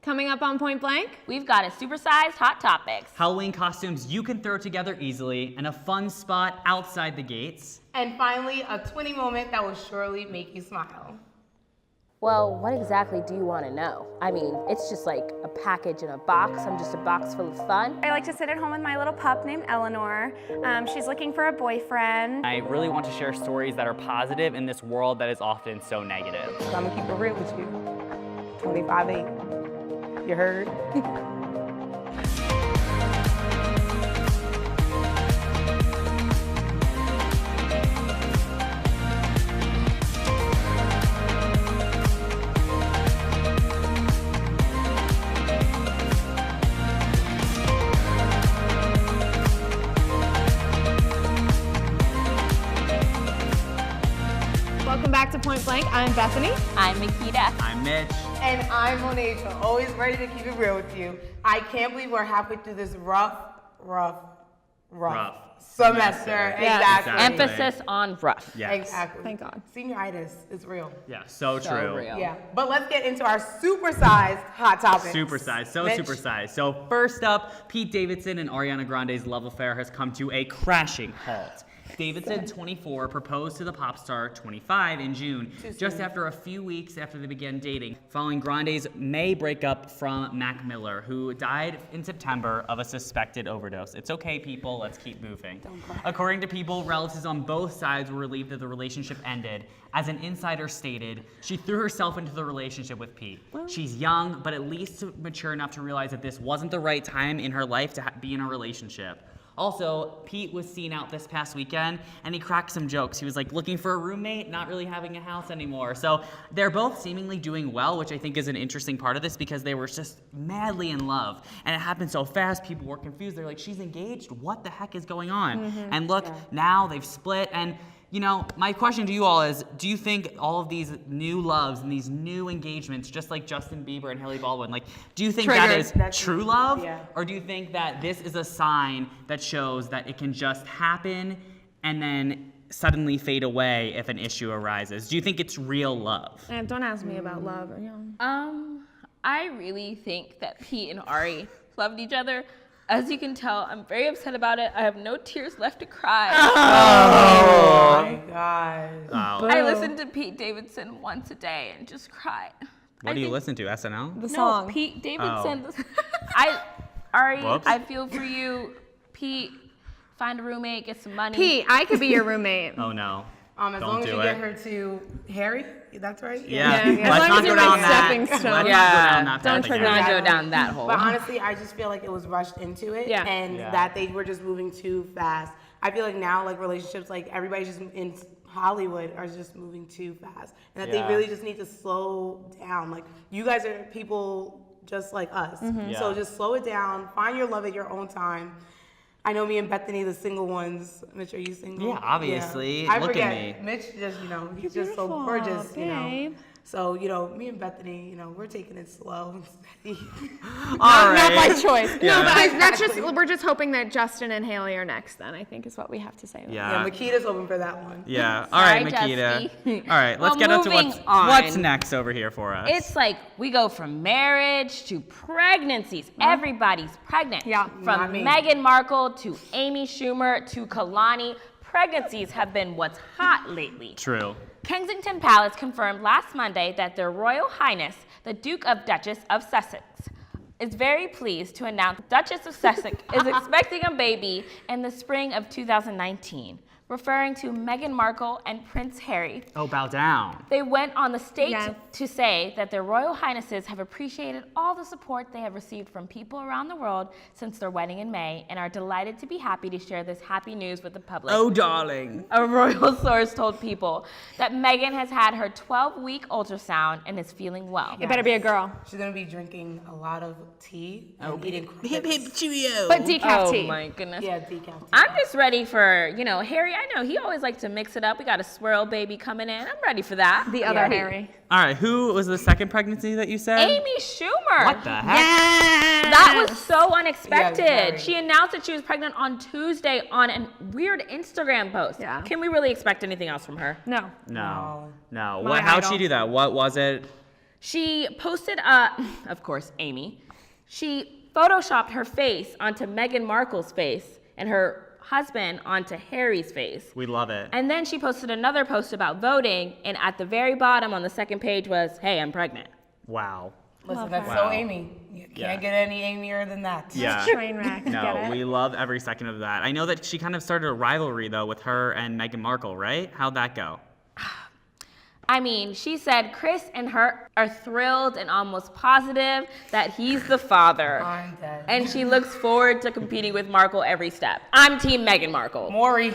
Coming up on Point Blank, we've got a supersized Hot Topics. Halloween costumes you can throw together easily, and a fun spot outside the gates. And finally, a 20 moment that will surely make you smile. Well, what exactly do you want to know? I mean, it's just like a package in a box. I'm just a box full of fun. I like to sit at home with my little pup named Eleanor. She's looking for a boyfriend. I really want to share stories that are positive in this world that is often so negative. So I'm gonna keep it real with you. 25-8. You heard? welcome back to Point Blank. I'm Bethany. I'm Makita. I'm Mitch. And I'm Monasia, always ready to keep it real with you. I can't believe we're halfway through this rough semester. Exactly. Emphasis on rough. Yes. Exactly. Thank God. Senioritis is real. Yeah, so true. Real. Yeah. But let's get into our supersized hot topics. Supersized, so Mitch? supersized. So first up, Pete Davidson and Ariana Grande's love affair has come to a crashing halt. Davidson, 24, proposed to the pop star, 25, in June, just after a few weeks after they began dating, following Grande's May breakup from Mac Miller, who died in September of a suspected overdose. It's okay, people, let's keep moving. According to People, relatives on both sides were relieved that the relationship ended. As an insider stated, she threw herself into the relationship with Pete. She's young, but at least mature enough to realize that this wasn't the right time in her life to be in a relationship. Also, Pete was seen out this past weekend, and he cracked some jokes. He was like looking for a roommate, not really having a house anymore. So they're both seemingly doing well, which I think is an interesting part of this because they were just madly in love. And it happened so fast, people were confused. They're like, she's engaged? What the heck is going on? And look, now they've split, and you know, my question to you all is, do you think all of these new loves and these new engagements, just like Justin Bieber and Hailey Baldwin, like, do you think that is true love? Yeah. Or do you think that this is a sign that shows that it can just happen and then suddenly fade away if an issue arises? Do you think it's real love? And don't ask me about love. You know. I really think that Pete and Ari loved each other. As you can tell, I'm very upset about it. I have no tears left to cry. Oh my God. Wow. I listen to Pete Davidson once a day and just cry. What do you listen to, SNL? The song. No, Pete Davidson. Oh. Ari, Whoops. I feel for you. Pete, find a roommate, get some money. Pete, I could be your roommate. Oh no. As Don't long as do you it. get her to Harry, that's right? Yeah, Yeah. As let's long not as go you're down like that. stepping stone. Let's Yeah. not go down that Don't path trigger again. Not go down that hole. But honestly, I just feel like it was rushed into it, Yeah. and that they were just moving too fast. I feel like now, like relationships, like everybody just in Hollywood are just moving too fast, and that they really just need to slow down. Like you guys are people just like us, so just slow it down. Find your love at your own time. I know me and Bethany, the single ones. Mitch, are you single? Yeah, obviously. I Look at forget. me. Mitch just, he's You're just so beautiful, gorgeous, babe. So, me and Bethany, we're taking it slow and steady. All Not by right. choice. Yeah. No, but that's just, we're just hoping that Justin and Haley are next then, I think is what we have to say. Yeah. Yeah, Makita's open for that one. Yeah. All right, Sorry, Makita. Justy. All right, let's Well, get on to moving on. what's next over here for us. It's like we go from marriage to pregnancies. Everybody's pregnant. Yeah. Not From me. Meghan Markle to Amy Schumer to Kalani, pregnancies have been what's hot lately. True. Kensington Palace confirmed last Monday that Their Royal Highness, the Duke of Duchess of Sussex, is very pleased to announce Duchess of Sussex is expecting a baby in the spring of 2019, referring to Meghan Markle and Prince Harry. Oh, bow down. They went on the stage Yes. to say that their Royal Highnesses have appreciated all the support they have received from people around the world since their wedding in May and are delighted to be happy to share this happy news with the public. Oh, darling. A royal source told People that Meghan has had her 12-week ultrasound and is feeling well. It better be a girl. She's going to be drinking a lot of tea and eating Hip, hip, crumpets. cheerio. But decaf Oh tea. my goodness. Yeah, decaf tea. I'm just ready for, Harry, I know he always likes to mix it up. We got a swirl baby coming in. I'm ready for that. The other Harry. All right, who was the second pregnancy that you said? Amy Schumer. What the heck? That was so unexpected. very. She announced that she was pregnant on Tuesday on a weird Instagram post. Yeah. Can we really expect anything else from her? No. No. My How'd she idol. do that? What was it? She posted, of course, Amy. She photoshopped her face onto Meghan Markle's face and her husband onto Harry's face. We love it. And then she posted another post about voting, and at the very bottom on the second page was, "Hey, I'm pregnant." Wow. Listen, that's her. so Wow. Amy. You can't Yeah. get any Amier than that. Yeah. Train wreck. Get No, it? we love every second of that. I know that she kind of started a rivalry, though, with her and Meghan Markle, right? How'd that go? I mean, she said Chris and her are thrilled and almost positive that he's the father. I'm dead. And she looks forward to competing with Markle every step. I'm Team Meghan Markle. Maury.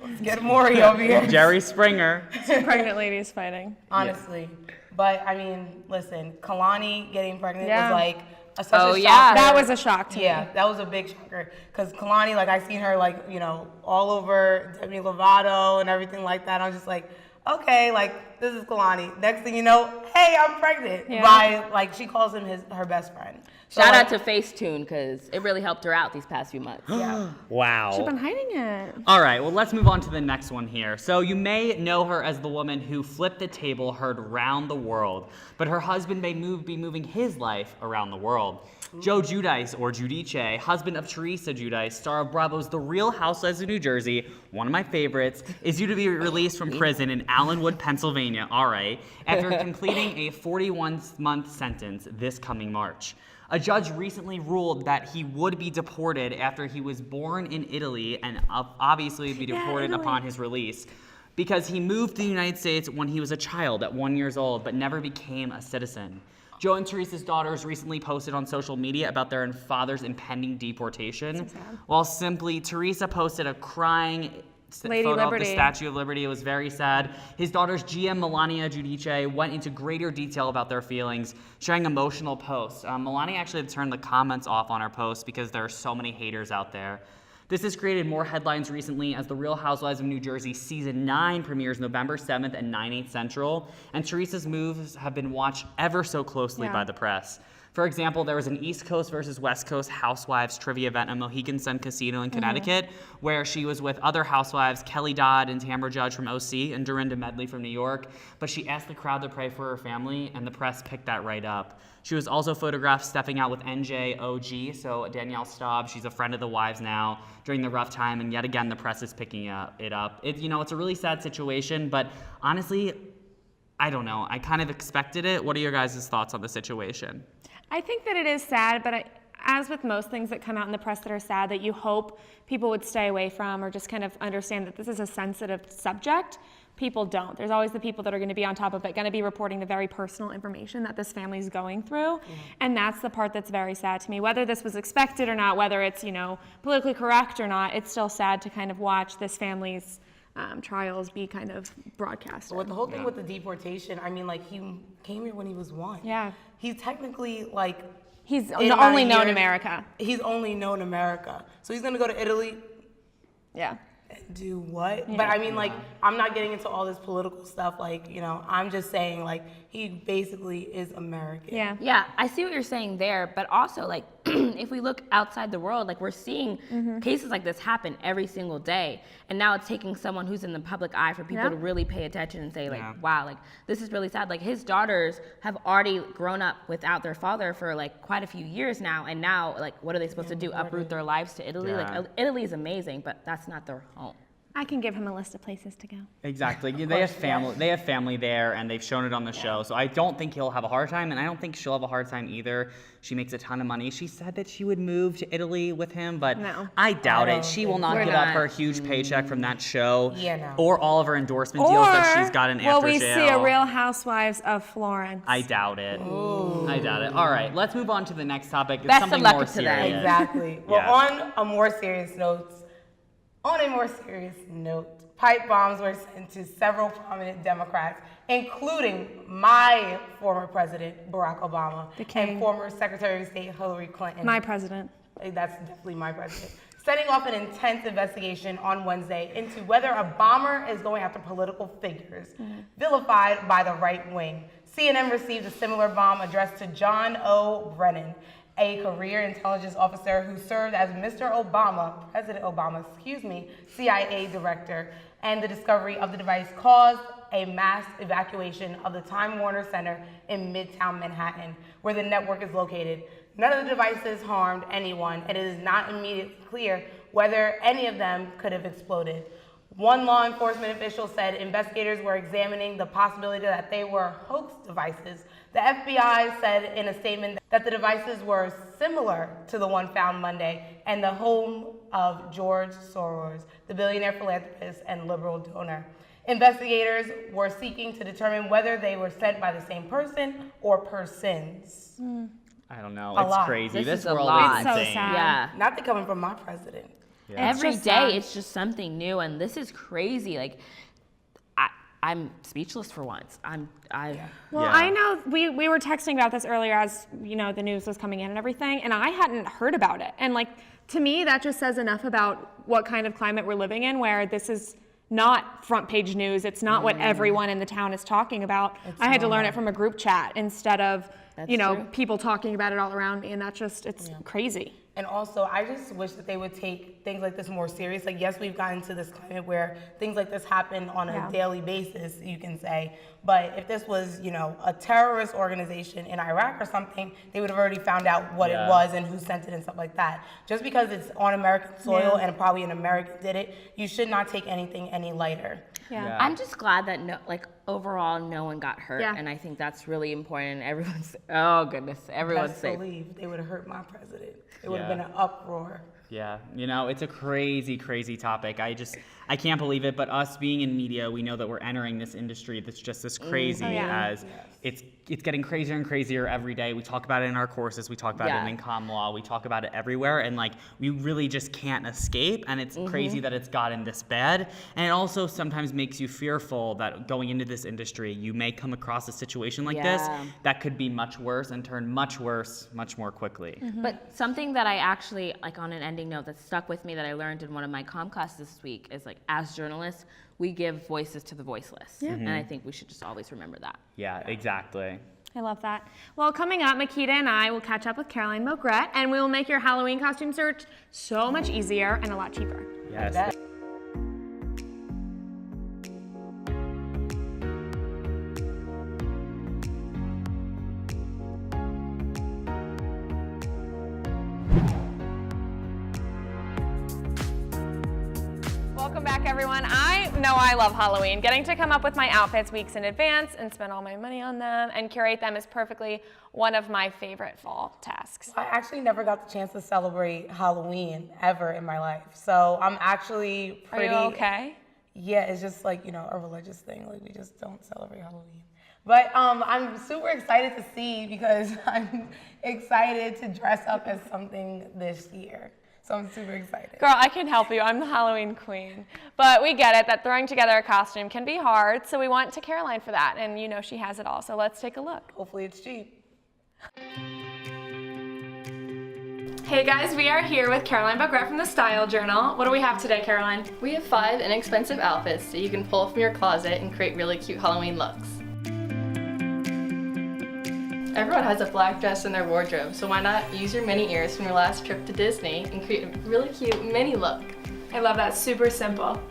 Let's get Maury over here. Jerry Springer. Two pregnant ladies fighting. Honestly. But, I mean, listen, Kalani getting pregnant Yeah. was like such Oh, a yeah. shocker. That was a shock to me. Yeah, that was a big shocker. Because Kalani, like, I seen her, like, you know, all over Demi Lovato and everything like that. I was just like, okay, like, this is Kalani. Next thing you know, hey, I'm pregnant. Yeah. By, like, she calls him her best friend. So, Shout like, out to Facetune, because it really helped her out these past few months. Yeah. Wow. She's been hiding it. All right, well, let's move on to the next one here. So you may know her as the woman who flipped the table heard round the world, but her husband may be moving his life around the world. Joe Giudice, or Giudice, husband of Teresa Giudice, star of Bravo's The Real Housewives of New Jersey, one of my favorites, is due to be released from prison in Allenwood, Pennsylvania, all right, after completing a 41-month sentence this coming March. A judge recently ruled that he would be deported after he was born in Italy and obviously be deported upon his release because he moved to the United States when he was a child at 1 year old but never became a citizen. Joe and Teresa's daughters recently posted on social media about their father's impending deportation. While simply, Teresa posted a crying Lady photo Liberty. of the Statue of Liberty. It was very sad. His daughters, Gia and Melania Giudice, went into greater detail about their feelings, sharing emotional posts. Melania actually had turned the comments off on her post because there are so many haters out there. This has created more headlines recently as The Real Housewives of New Jersey Season 9 premieres November 7th at 9/8 Central, and Teresa's moves have been watched ever so closely by the press. For example, there was an East Coast versus West Coast Housewives trivia event at Mohegan Sun Casino in Connecticut, where she was with other housewives, Kelly Dodd and Tamra Judge from OC and Dorinda Medley from New York, but she asked the crowd to pray for her family, and the press picked that right up. She was also photographed stepping out with NJOG, so Danielle Staub, she's a friend of the wives now, during the rough time, and yet again, the press is picking it up. It's a really sad situation, but honestly, I don't know. I kind of expected it. What are your guys' thoughts on the situation? I think that it is sad, but as with most things that come out in the press that are sad, that you hope people would stay away from or just kind of understand that this is a sensitive subject. People don't. There's always the people that are going to be on top of it, going to be reporting the very personal information that this family is going through. And that's the part that's very sad to me. Whether this was expected or not, whether it's, politically correct or not, it's still sad to kind of watch this family's trials be kind of broadcast. With the whole thing with the deportation, I mean, like, he came here when he was 1. Yeah. He's technically, like... He's in about only a known year, America. He's only known America. So he's going to go to Italy Yeah. and do what? Yeah. But, I mean, like, I'm not getting into all this political stuff. Like, I'm just saying, like, he basically is American. Yeah. Yeah, I see what you're saying there, but also, like, if we look outside the world, like, we're seeing cases like this happen every single day, and now it's taking someone who's in the public eye for people to really pay attention and say, like, wow, like, this is really sad. Like, his daughters have already grown up without their father for, like, quite a few years now, and now, like, what are they supposed to do, uproot their lives to Italy? Yeah. Like, Italy is amazing, but that's not their home. I can give him a list of places to go. Exactly. They have family. They have family there, and they've shown it on the show. So I don't think he'll have a hard time, and I don't think she'll have a hard time either. She makes a ton of money. She said that she would move to Italy with him, but No. I doubt I it. don't She will think not so. give We're up not. her huge paycheck from that show, Yeah, no. or all of her endorsement deals that she's gotten will after we jail. see a Real Housewives of Florence? I doubt it. I doubt it. All right, let's move on to the next topic. It's Best of something luck more to them. serious. Exactly. Well, Yeah. on a more serious note, pipe bombs were sent to several prominent Democrats, including my former president, Barack Obama, The king. and former Secretary of State, Hillary Clinton. My president. That's definitely my president. Setting off an intense investigation on Wednesday into whether a bomber is going after political figures vilified by the right wing. CNN received a similar bomb addressed to John O. Brennan, a career intelligence officer who served as President Obama, CIA director, and the discovery of the device caused a mass evacuation of the Time Warner Center in Midtown Manhattan, where the network is located. None of the devices harmed anyone, and it is not immediately clear whether any of them could have exploded. One law enforcement official said investigators were examining the possibility that they were hoax devices. The FBI said in a statement that the devices were similar to the one found Monday and the home of George Soros, the billionaire philanthropist and liberal donor. Investigators were seeking to determine whether they were sent by the same person or persons. I don't know. A It's lot. crazy. This is a world lot. is It's so insane. sad. Yeah. Not that coming from my president. Every just day, sad. it's just something new, and this is crazy. Like, I'm speechless for once. Well, Yeah. I know we were texting about this earlier as, you know, the news was coming in and everything, and I hadn't heard about it. And like, to me, that just says enough about what kind of climate we're living in, where this is not front page news. It's not what everyone in the town is talking about. I had to learn it from a group chat instead of, That's you know, true. people talking about it all around me, and that's just, it's crazy. And also, I just wish that they would take things like this more serious. Like, yes, we've gotten to this climate where things like this happen on a daily basis, you can say. But if this was, you know, a terrorist organization in Iraq or something, they would have already found out what it was and who sent it and stuff like that. Just because it's on American soil and probably an American did it, you should not take anything any lighter. Yeah. I'm just glad that overall no one got hurt, Yeah. and I think that's really important. Everyone's everyone's Best safe. believe they would have hurt my president. It would have Yeah. been an uproar. Yeah, you know, it's a crazy, crazy topic. I can't believe it, but us being in media, we know that we're entering this industry that's just as crazy as it's getting crazier and crazier every day. We talk about it in our courses, we talk about it in comm law, we talk about it everywhere, and like, we really just can't escape, and it's crazy that it's gotten this bad. And it also sometimes makes you fearful that going into this industry, you may come across a situation like this that could be much worse and turn much worse much more quickly. But something that I actually, like, on an ending note that stuck with me that I learned in one of my comm classes this week is, like, as journalists, we give voices to the voiceless. And I think we should just always remember that. Yeah, exactly. I love that. Well, coming up, Makita and I will catch up with Caroline Bogrette, and we will make your Halloween costume search so much easier and a lot cheaper. Yes. Welcome back, everyone. I know I love Halloween. Getting to come up with my outfits weeks in advance and spend all my money on them and curate them is perfectly one of my favorite fall tasks. I actually never got the chance to celebrate Halloween ever in my life. So I'm actually pretty... Are you okay? Yeah, it's just like, you know, a religious thing. Like, we just don't celebrate Halloween. But I'm super excited to see because I'm excited to dress up as something this year. So I'm super excited. Girl, I can help you. I'm the Halloween queen. But we get it that throwing together a costume can be hard, so we went to Caroline for that, and you know she has it all. So let's take a look. Hopefully it's cheap. Hey guys, we are here with Caroline Bogrette from the Style Journal. What do we have today, Caroline? We have 5 inexpensive outfits that you can pull from your closet and create really cute Halloween looks. Everyone has a black dress in their wardrobe, so why not use your mini ears from your last trip to Disney and create a really cute mini look. I love that. Super simple.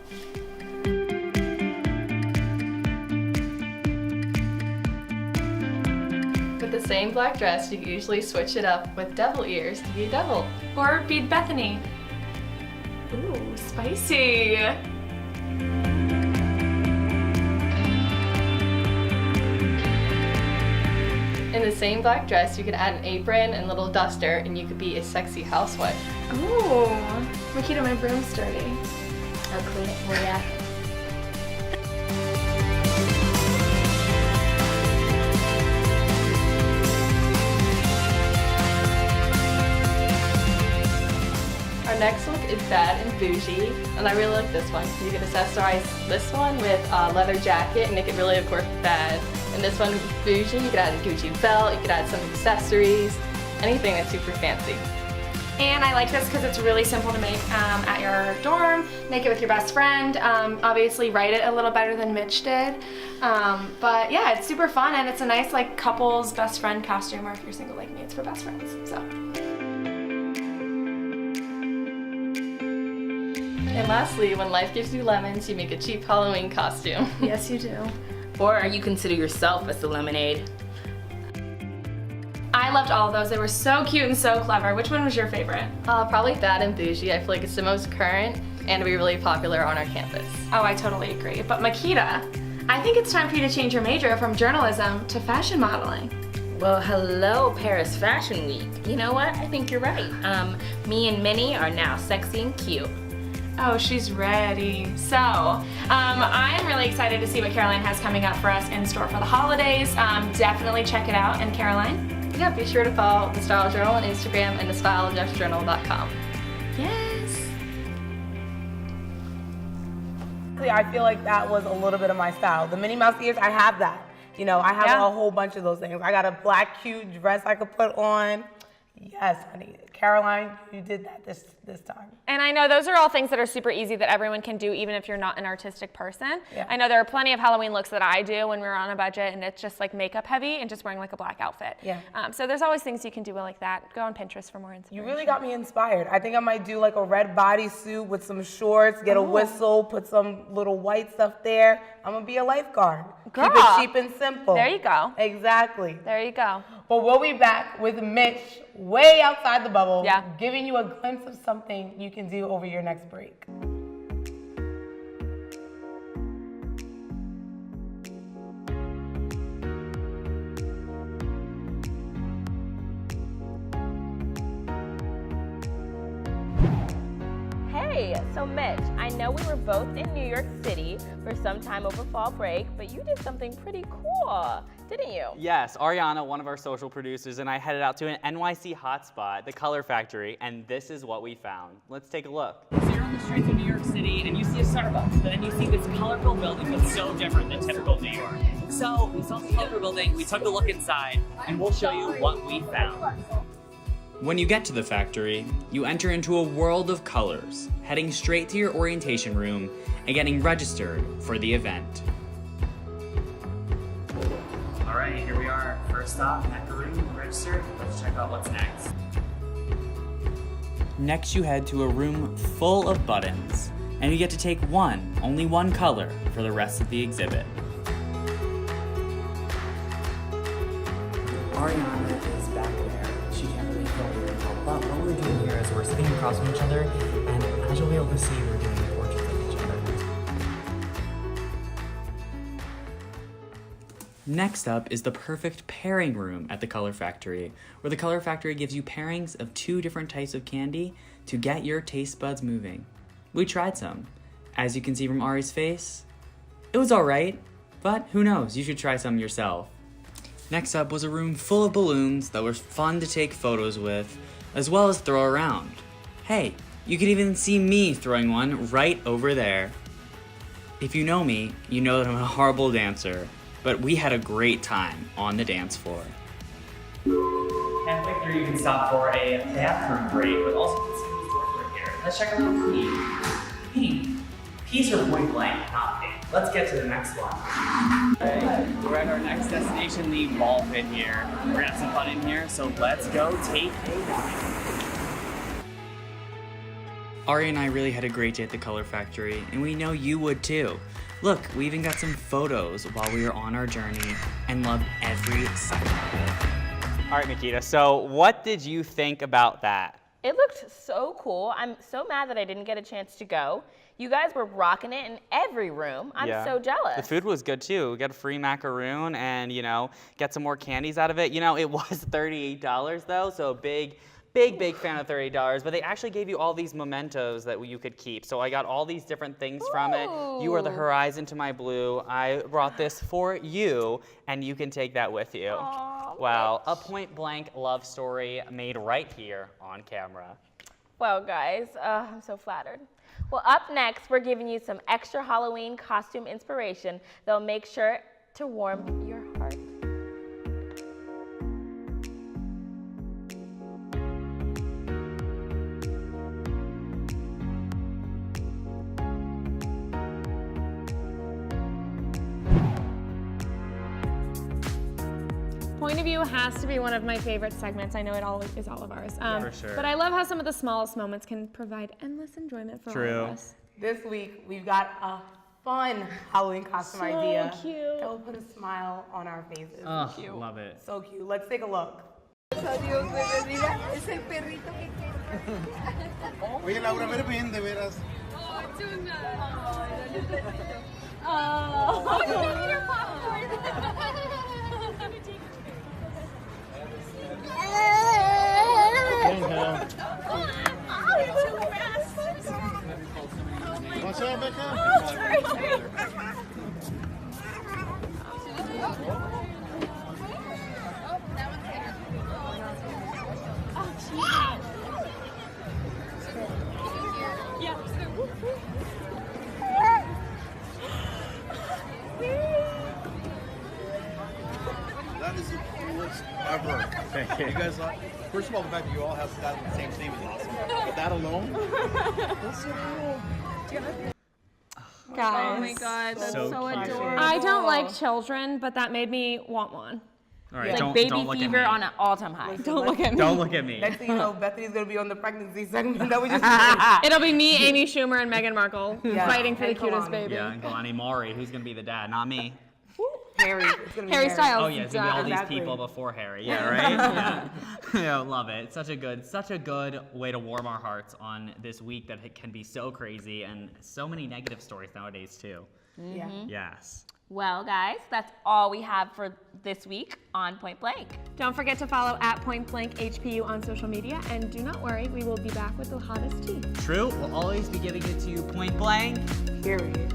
With the same black dress, you can usually switch it up with devil ears to be a devil. Or be Bethany. Ooh, spicy. In the same black dress, you can add an apron and little duster, and you could be a sexy housewife. Ooh, Makita, my broom's dirty. I'll clean it for ya. Our next look is bad and bougie, and I really like this one. You can accessorize this one with a leather jacket and make it really, of course, bad. And this one, bougie, you could add a Gucci belt, you could add some accessories, anything that's super fancy. And I like this because it's really simple to make at your dorm. Make it with your best friend. Obviously write it a little better than Mitch did. But yeah, it's super fun and it's a nice like couple's best friend costume, or if you're single like me, it's for best friends. So. And lastly, when life gives you lemons, you make a cheap Halloween costume. Yes, you do. Or you consider yourself as the lemonade. I loved all of those. They were so cute and so clever. Which one was your favorite? Probably Bad and Bougie. I feel like it's the most current and it'll be really popular on our campus. Oh, I totally agree. But Makita, I think it's time for you to change your major from journalism to fashion modeling. Well, hello, Paris Fashion Week. You know what? I think you're right. Me and Minnie are now sexy and cute. Oh, she's ready. So, I'm really excited to see what Caroline has coming up for us in store for the holidays. Definitely check it out. And Caroline? Yeah, be sure to follow The Style Journal on Instagram and thestylejournal.com. Yes. I feel like that was a little bit of my style. The Minnie Mouse ears, I have that. You know, I have Yeah. a whole bunch of those things. I got a black cute dress I could put on. Yes, honey. Caroline, you did that this time. And I know those are all things that are super easy that everyone can do even if you're not an artistic person. Yeah. I know there are plenty of Halloween looks that I do when we're on a budget and it's just like makeup heavy and just wearing like a black outfit. Yeah. So there's always things you can do like that. Go on Pinterest for more inspiration. You really got me inspired. I think I might do like a red bodysuit with some shorts, get a whistle, put some little white stuff there. I'm gonna be a lifeguard. Girl. Keep it cheap and simple. There you go. Exactly. There you go. But we'll be back with Mitch way outside the bubble, Yeah. giving you a glimpse of something you can do over your next break. Hey, so Mitch, I know we were both in New York City for some time over fall break, but you did something pretty cool, didn't you? Yes, Ariana, one of our social producers, and I headed out to an NYC hotspot, the Color Factory, and this is what we found. Let's take a look. So you're on the streets of New York City and you see a Starbucks, but then you see this colorful building that's so different than typical New York. So we saw the colorful building, we took a look inside, and we'll show you what we found. When you get to the factory, you enter into a world of colors, heading straight to your orientation room and getting registered for the event. All right, here we are. First stop at the room, registered. Let's check out what's next. Next, you head to a room full of buttons, and you get to take only one color for the rest of the exhibit. Ariana is back there. She can't really feel very well, but what we're doing here is we're sitting across from each other, and as you'll be able to see, we're doing portraits of each other. Next up is the perfect pairing room at the Color Factory, where the Color Factory gives you pairings of 2 different types of candy to get your taste buds moving. We tried some. As you can see from Ari's face, it was alright, but who knows, you should try some yourself. Next up was a room full of balloons that were fun to take photos with, as well as throw around. Hey, you could even see me throwing one right over there. If you know me, you know that I'm a horrible dancer, but we had a great time on the dance floor. Halfway through, you can stop for a bathroom break, but also consider these doors right here. Let's check out the pee. Pink. Peas are point blank, not pink. Let's get to the next one. Alright, we're at our next destination, the ball pit here. We're gonna have some fun in here, so let's go take a ride. Ari and I really had a great day at the Color Factory, and we know you would too. Look, we even got some photos while we were on our journey and loved every second of it. All right, Makita, so what did you think about that? It looked so cool. I'm so mad that I didn't get a chance to go. You guys were rocking it in every room. I'm so jealous. The food was good too. We got a free macaroon and, get some more candies out of it. It was $38 though, so big fan of $38, but they actually gave you all these mementos that you could keep. So I got all these different things from it. You are the horizon to my blue. I brought this for you, and you can take that with you. Aw, Wow, a Mitch. point blank love story made right here on camera. Well, guys, I'm so flattered. Well, up next, we're giving you some extra Halloween costume inspiration that'll make sure to warm your heart. Point of View has to be one of my favorite segments. I know it always is all of ours. For sure. But I love how some of the smallest moments can provide endless enjoyment for all of us. This week, we've got a fun Halloween costume idea cute. that will put a smile on our faces. Oh, love it. So cute. Let's take a look. Oye, Laura, ver bien, de veras. What's up, Becca? That is the coolest ever. You guys, first of all, the fact that you all have that in the same theme is awesome. But that alone, that's so cool. Guys. Oh my god, that's So so, cute. adorable. I don't like children, but that made me want one. All right, Like don't baby look fever at me. on an all-time high. Don't look at me. Don't look at me. Next thing you know, Bethany's gonna be on the pregnancy segment that we just did. It'll be me, Amy Schumer, and Meghan Markle fighting for the And cutest Kalani. baby. Yeah, and Kalani Mori, who's gonna be the dad, not me. Harry. It's gonna be Harry Styles. Oh yeah, it's gonna be all these Exactly. people before Harry. Yeah, right. Yeah, yeah, love it. Such a good way to warm our hearts on this week that it can be so crazy and so many negative stories nowadays too. Yeah. Yes. Well, guys, that's all we have for this week on Point Blank. Don't forget to follow @PointBlankHPU on social media, and do not worry, we will be back with the hottest tea. True. We'll always be giving it to you point blank. Period.